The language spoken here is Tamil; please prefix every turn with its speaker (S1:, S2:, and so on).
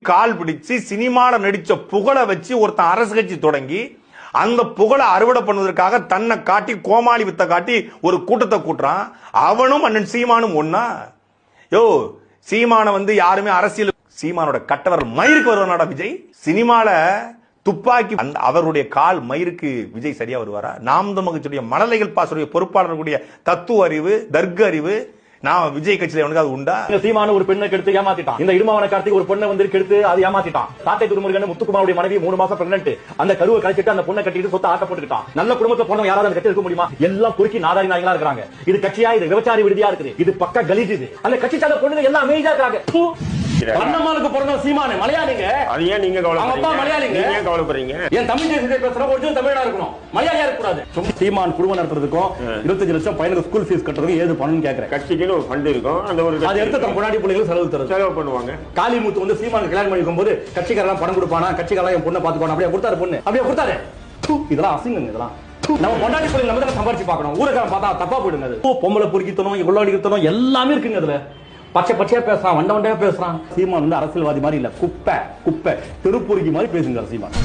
S1: கால் பிடிச்சு சினிமால நடிச்ச புகழை வச்சு ஒருத்தன் அரசு கட்சி தொடங்கி அந்த புகழை அறுவடை பண்ணுவதற்காக தன்னை காட்டி கோமாளி வித்த காட்டி ஒரு கூட்டத்தை கூட்டுறான். அவனும் அண்ணன் சீமானும் ஒன்னா. யோ சீமான யாருமே அரசியல் சீமானோட கட்டவர் மயிருக்கு வருவானாடா விஜய். சினிமால துப்பாக்கி அவருடைய கால் மயிருக்கு விஜய் சரியா வருவாரா? நாம் தமிழ் மழலைகள் பாசுடைய பொறுப்பாளர்களுடைய தத்துவ அறிவு தர்க்க அறிவு நான் விஜய் கட்சியில எனக்கு அது உண்டா?
S2: சீமான ஒரு பெண்ணை கெடுத்து ஏமாத்திட்டான். இந்த இடுமாவன கார்த்திக் ஒரு பொண்ணை கெடுத்து அது ஏமாத்திட்டான். சாட்டை துருமுருகன் முத்துக்குமாருடைய மனைவி 3 மாசம் பிரெக்னன்ட். அந்த கருவை கழிச்சிட்டு அந்த பொண்ணை கட்டிட்டு சொத்தை ஆட்ட போட்டுக்கிட்டான். நல்ல குடும்பத்தை போனவங்க யாராவது அந்த கட்சி இருக்க முடியுமா? எல்லாம் குறுக்கி நாதாரி நாய்களா இருக்காங்க. இது கட்சியா? இது விபச்சாரி விடுதியா இருக்குது. இது பக்க கலீஜ். இது அந்த கட்சி சார்ந்த பொண்ணுங்க எல்லாம் அமேஜா இருக்காங்க. கண்ணம்மாளுக்கு பிறந்த சீமானே மலையாளிங்க. அது ஏன் நீங்க கவலைப்படுறீங்க? என் தமிழ் தேசியத்தை பேசுற ஒரிஜினல் தமிழா இருக்கணும், மலையாளியா இருக்க கூடாது. சீமான் குடும்பம் நடத்துறதுக்கும் 25 லட்சம் பையனுக்கு ஸ்கூல் ஃபீஸ் கட்டுறதுக்கு ஏது பண்ணணும்னு கேக்குறேன். கட்சிக்கு ஒரு ஃபண்ட் இருக்கும், அந்த ஒரு அதை எடுத்து தம் பொன்னாடி பிள்ளைகளுக்கு செலவு பண்ணுவாங்க. காளிமுத்து சீமானுக்கு கல்யாணம் பண்ணிக்கும் போது கட்சிக்காரெல்லாம் பணம் கொடுப்பானா, கட்சிக்காரெல்லாம் என் பொண்ணை பாத்துக்கணும் அப்படியே கொடுத்தாரு. பொண்ணு அப்படியே கொடுத்தாரு. இதெல்லாம் அசிங்கங்க. இதெல்லாம் நம்ம பொண்டாட்டி பிள்ளை நம்ம தான் சம்பாரிச்சு பார்க்கணும். ஊருக்காரன் பார்த்தா தப்பா போயிடுங்க. பொம்பளை பொறுக்கித்தனும் கொள்ளாடித்தனும் எல்லாமே இருக்குங்க. அதுல பச்சை பச்சையா பேசுறான், வண்டையா பேசுறான். சீமான் அரசியல்வாதி மாதிரி இல்ல, குப்பை திருப்பூரிக்கு மாதிரி பேசுங்க சீமான்.